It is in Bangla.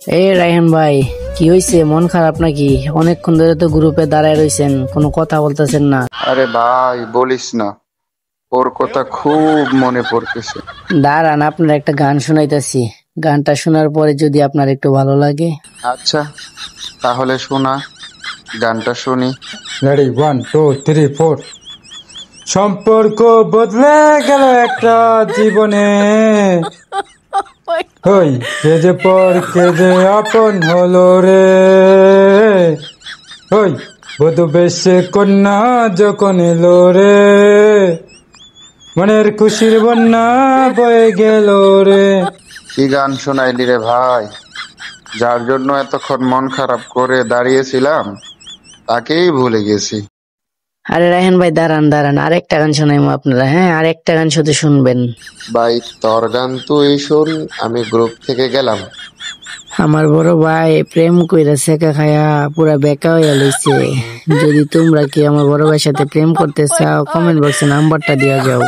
রায়হান ভাই, কি হয়েছে? মন খারাপ নাকি? অনেকক্ষণ ধরে তো গ্রুপে দাঁড়ায় রইছেন, কোনো কথা বলতেছেন না। আরে ভাই বলিস না, ওর কথা খুব মনে পড়তেছে। দাঁড়ান, আপনার একটা গান শোনাইতেছি। গানটা শোনার পরে যদি আপনার একটু ভালো লাগে। আচ্ছা, তাহলে শোনা, গানটা শুনি। রেডি, 1 2 3 4। সম্পর্ক বদলে গেল একটা জীবনে, হই কে যে পর কে যে আপন হলো রে, হই বধু বেশে কন্যা যখন এলো রে, মনের খুশির বন্যা বয়ে গেল রে। কি গান শোনাইলি রে ভাই? যার জন্য এতক্ষণ মন খারাপ করে দাঁড়িয়েছিলাম তাকেই ভুলে গেছি। আরে রায়হান ভাই, দাঁড়ান দাঁড়ান, আরেকটা গান শোনাইমু আপনারা। হ্যাঁ, আরেকটা গান শুধু শুনবেন। ভাই তোর গান তুই শোন, আমি গ্রুপ থেকে গেলাম। আমার বড় ভাই প্রেম কইরা সেকা খায়া পুরা বেকা হইয়া লইছে। যদি তোমরা কি আমার বড় ভাইয়ের সাথে প্রেম করতে চাও, কমেন্ট বক্সে নাম্বারটা দিয়া যাও।